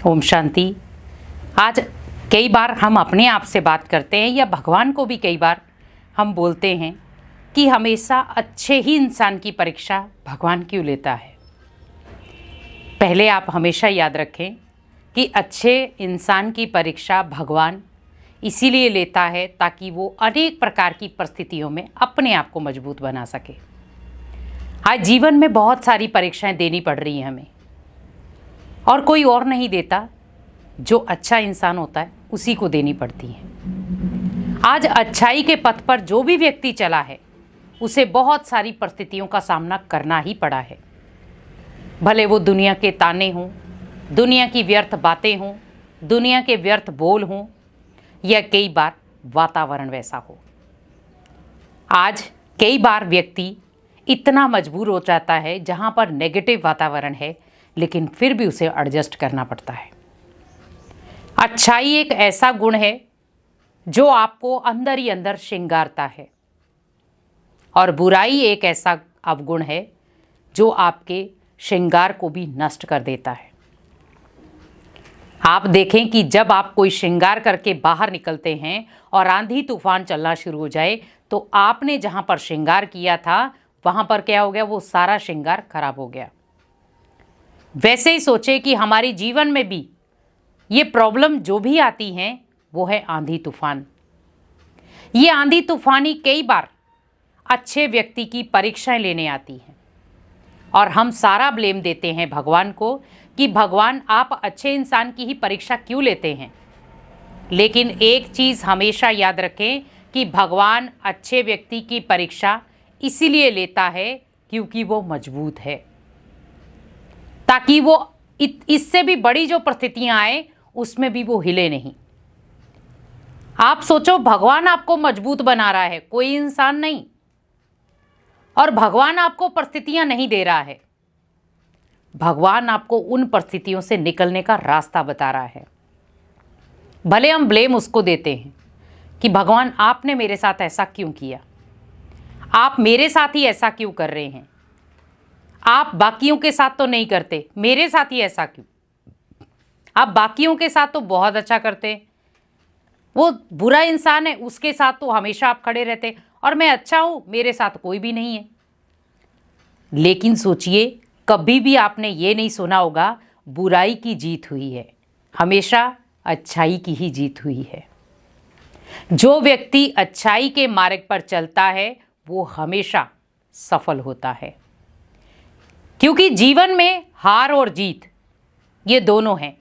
ओम शांति। आज कई बार हम अपने आप से बात करते हैं या भगवान को भी कई बार हम बोलते हैं कि हमेशा अच्छे ही इंसान की परीक्षा भगवान क्यों लेता है। पहले आप हमेशा याद रखें कि अच्छे इंसान की परीक्षा भगवान इसीलिए लेता है ताकि वो अनेक प्रकार की परिस्थितियों में अपने आप को मजबूत बना सके। आज जीवन में बहुत सारी परीक्षाएं देनी पड़ रही हैं हमें, और कोई और नहीं देता, जो अच्छा इंसान होता है उसी को देनी पड़ती है। आज अच्छाई के पथ पर जो भी व्यक्ति चला है उसे बहुत सारी परिस्थितियों का सामना करना ही पड़ा है। भले वो दुनिया के ताने हों, दुनिया की व्यर्थ बातें हों, दुनिया के व्यर्थ बोल हों, या कई बार वातावरण वैसा हो। आज कई बार व्यक्ति इतना मजबूर हो जाता है जहाँ पर नेगेटिव वातावरण है, लेकिन फिर भी उसे एडजस्ट करना पड़ता है। अच्छाई एक ऐसा गुण है जो आपको अंदर ही अंदर श्रृंगारता है, और बुराई एक ऐसा अवगुण है जो आपके श्रृंगार को भी नष्ट कर देता है। आप देखें कि जब आप कोई श्रृंगार करके बाहर निकलते हैं और आंधी तूफान चलना शुरू हो जाए, तो आपने जहां पर श्रृंगार किया था वहां पर क्या हो गया, वो सारा श्रृंगार खराब हो गया। वैसे ही सोचे कि हमारे जीवन में भी ये प्रॉब्लम जो भी आती हैं वो है आंधी तूफान। ये आंधी तूफानी कई बार अच्छे व्यक्ति की परीक्षाएं लेने आती हैं, और हम सारा ब्लेम देते हैं भगवान को कि भगवान आप अच्छे इंसान की ही परीक्षा क्यों लेते हैं। लेकिन एक चीज़ हमेशा याद रखें कि भगवान अच्छे व्यक्ति की परीक्षा इसीलिए लेता है क्योंकि वो मजबूत है, ताकि वो इससे भी बड़ी जो परिस्थितियां आए उसमें भी वो हिले नहीं। आप सोचो, भगवान आपको मजबूत बना रहा है, कोई इंसान नहीं, और भगवान आपको परिस्थितियां नहीं दे रहा है। भगवान आपको उन परिस्थितियों से निकलने का रास्ता बता रहा है। भले हम ब्लेम उसको देते हैं कि भगवान आपने मेरे साथ ऐसा क्यों किया, आप मेरे साथ ही ऐसा क्यों कर रहे हैं, आप बाकियों के साथ तो नहीं करते, मेरे साथ ही ऐसा क्यों, आप बाकियों के साथ तो बहुत अच्छा करते, वो बुरा इंसान है उसके साथ तो हमेशा आप खड़े रहते, और मैं अच्छा हूँ मेरे साथ कोई भी नहीं है। लेकिन सोचिए, कभी भी आपने ये नहीं सुना होगा बुराई की जीत हुई है, हमेशा अच्छाई की ही जीत हुई है। जो व्यक्ति अच्छाई के मार्ग पर चलता है वो हमेशा सफल होता है, क्योंकि जीवन में हार और जीत ये दोनों हैं।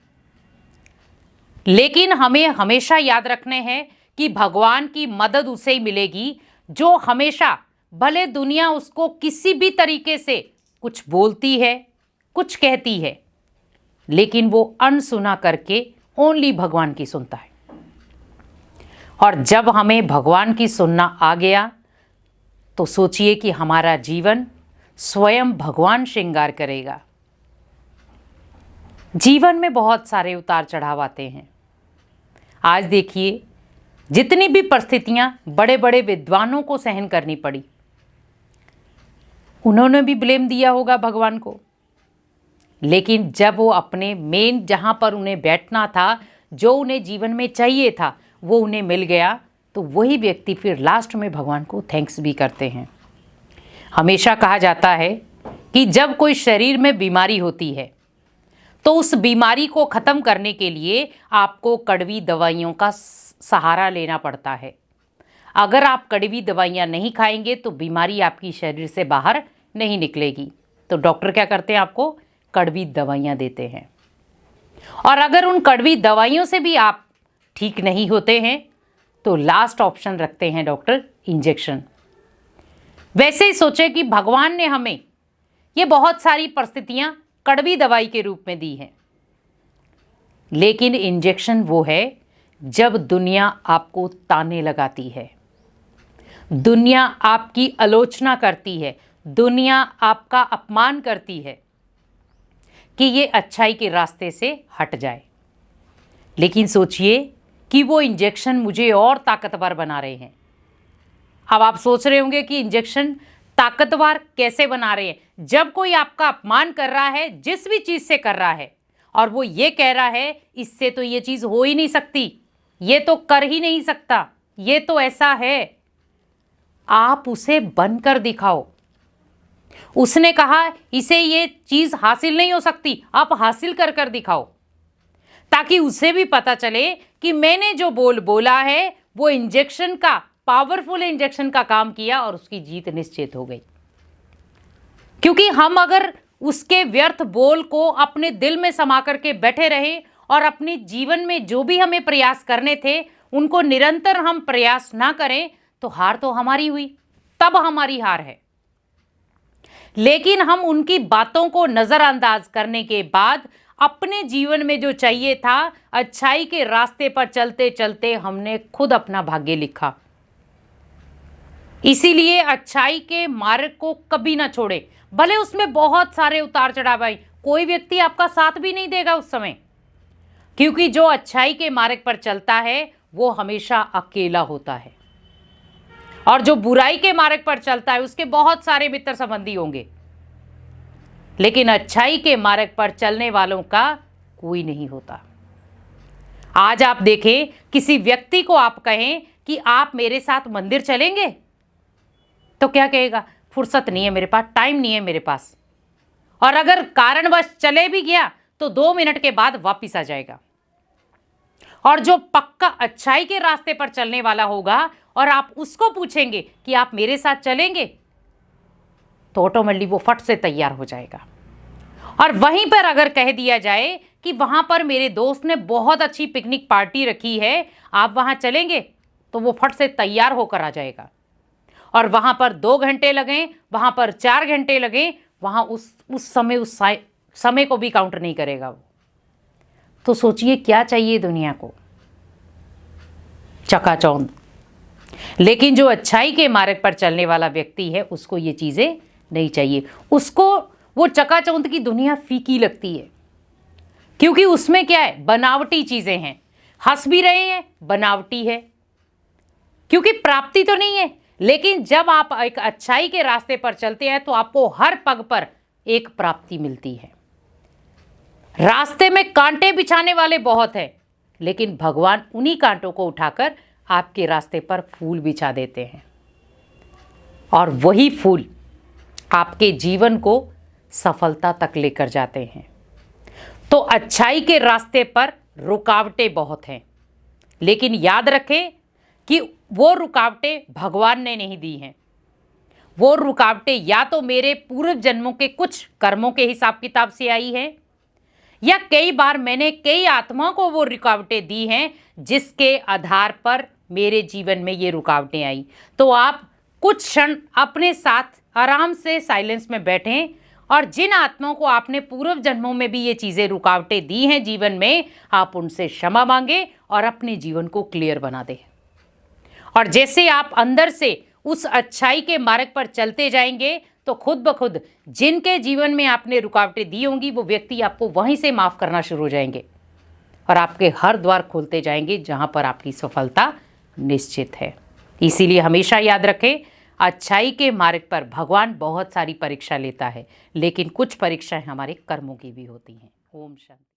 लेकिन हमें हमेशा याद रखने हैं कि भगवान की मदद उसे ही मिलेगी जो हमेशा, भले दुनिया उसको किसी भी तरीके से कुछ बोलती है, कुछ कहती है, लेकिन वो अनसुना करके ओनली भगवान की सुनता है। और जब हमें भगवान की सुनना आ गया तो सोचिए कि हमारा जीवन स्वयं भगवान श्रृंगार करेगा। जीवन में बहुत सारे उतार चढ़ाव आते हैं। आज देखिए, जितनी भी परिस्थितियां बड़े बड़े विद्वानों को सहन करनी पड़ी, उन्होंने भी ब्लेम दिया होगा भगवान को। लेकिन जब वो अपने मेन जहां पर उन्हें बैठना था, जो उन्हें जीवन में चाहिए था, वो उन्हें मिल गया, तो वही व्यक्ति फिर लास्ट में भगवान को थैंक्स भी करते हैं। हमेशा कहा जाता है कि जब कोई शरीर में बीमारी होती है तो उस बीमारी को ख़त्म करने के लिए आपको कड़वी दवाइयों का सहारा लेना पड़ता है। अगर आप कड़वी दवाइयाँ नहीं खाएंगे तो बीमारी आपकी शरीर से बाहर नहीं निकलेगी। तो डॉक्टर क्या करते हैं, आपको कड़वी दवाइयाँ देते हैं, और अगर उन कड़वी दवाइयों से भी आप ठीक नहीं होते हैं तो लास्ट ऑप्शन रखते हैं डॉक्टर, इंजेक्शन। वैसे ही सोचे कि भगवान ने हमें ये बहुत सारी परिस्थितियां कड़वी दवाई के रूप में दी हैं, लेकिन इंजेक्शन वो है जब दुनिया आपको ताने लगाती है, दुनिया आपकी आलोचना करती है, दुनिया आपका अपमान करती है कि ये अच्छाई के रास्ते से हट जाए। लेकिन सोचिए कि वो इंजेक्शन मुझे और ताकतवर बना रहे हैं। अब आप सोच रहे होंगे कि इंजेक्शन ताकतवर कैसे बना रहे हैं। जब कोई आपका अपमान कर रहा है, जिस भी चीज़ से कर रहा है, और वो ये कह रहा है इससे तो ये चीज हो ही नहीं सकती, ये तो कर ही नहीं सकता, ये तो ऐसा है, आप उसे बनकर दिखाओ। उसने कहा इसे ये चीज हासिल नहीं हो सकती, आप हासिल कर कर दिखाओ, ताकि उसे भी पता चले कि मैंने जो बोला है वो इंजेक्शन का, पावरफुल इंजेक्शन का काम किया और उसकी जीत निश्चित हो गई। क्योंकि हम अगर उसके व्यर्थ बोल को अपने दिल में समा करके बैठे रहे और अपने जीवन में जो भी हमें प्रयास करने थे उनको निरंतर हम प्रयास ना करें तो हार तो हमारी हुई, तब हमारी हार है। लेकिन हम उनकी बातों को नजरअंदाज करने के बाद अपने जीवन में जो चाहिए था, अच्छाई के रास्ते पर चलते चलते हमने खुद अपना भाग्य लिखा। इसीलिए अच्छाई के मार्ग को कभी ना छोड़े, भले उसमें बहुत सारे उतार चढ़ाव आए, कोई व्यक्ति आपका साथ भी नहीं देगा उस समय, क्योंकि जो अच्छाई के मार्ग पर चलता है वो हमेशा अकेला होता है, और जो बुराई के मार्ग पर चलता है उसके बहुत सारे मित्र संबंधी होंगे, लेकिन अच्छाई के मार्ग पर चलने वालों का कोई नहीं होता। आज आप देखें, किसी व्यक्ति को आप कहें कि आप मेरे साथ मंदिर चलेंगे, तो क्या कहेगा, फुर्सत नहीं है मेरे पास, टाइम नहीं है मेरे पास, और अगर कारणवश चले भी गया तो 2 मिनट के बाद वापिस आ जाएगा। और जो पक्का अच्छाई के रास्ते पर चलने वाला होगा और आप उसको पूछेंगे कि आप मेरे साथ चलेंगे, तो ऑटोमेटिकली वो फट से तैयार हो जाएगा। और वहीं पर अगर कह दिया जाए कि वहां पर मेरे दोस्त ने बहुत अच्छी पिकनिक पार्टी रखी है, आप वहां चलेंगे, तो वो फट से तैयार होकर आ जाएगा। और वहां पर 2 घंटे लगे, वहां पर 4 घंटे लगे, वहां उस समय को भी काउंट नहीं करेगा वो। तो सोचिए क्या चाहिए दुनिया को, चकाचौंध। लेकिन जो अच्छाई के मार्ग पर चलने वाला व्यक्ति है उसको ये चीजें नहीं चाहिए, उसको वो चकाचौंध की दुनिया फीकी लगती है, क्योंकि उसमें क्या है, बनावटी चीजें हैं। हंस भी रहे हैं, बनावटी है, क्योंकि प्राप्ति तो नहीं है। लेकिन जब आप एक अच्छाई के रास्ते पर चलते हैं तो आपको हर पग पर एक प्राप्ति मिलती है। रास्ते में कांटे बिछाने वाले बहुत हैं, लेकिन भगवान उन्हीं कांटों को उठाकर आपके रास्ते पर फूल बिछा देते हैं, और वही फूल आपके जीवन को सफलता तक लेकर जाते हैं। तो अच्छाई के रास्ते पर रुकावटें बहुत हैं, लेकिन याद रखें कि वो रुकावटें भगवान ने नहीं दी हैं। वो रुकावटें या तो मेरे पूर्व जन्मों के कुछ कर्मों के हिसाब किताब से आई है, या कई बार मैंने कई आत्माओं को वो रुकावटें दी हैं जिसके आधार पर मेरे जीवन में ये रुकावटें आई। तो आप कुछ क्षण अपने साथ आराम से साइलेंस में बैठें, और जिन आत्माओं को आपने पूर्व जन्मों में भी ये चीज़ें रुकावटें दी हैं जीवन में, आप उनसे क्षमा मांगे और अपने जीवन को क्लियर बना दें। और जैसे आप अंदर से उस अच्छाई के मार्ग पर चलते जाएंगे तो खुद ब खुद जिनके जीवन में आपने रुकावटें दी होंगी वो व्यक्ति आपको वहीं से माफ़ करना शुरू हो जाएंगे, और आपके हर द्वार खोलते जाएंगे जहां पर आपकी सफलता निश्चित है। इसीलिए हमेशा याद रखें, अच्छाई के मार्ग पर भगवान बहुत सारी परीक्षा लेता है, लेकिन कुछ परीक्षाएं हमारे कर्मों की भी होती हैं। ओम शांति।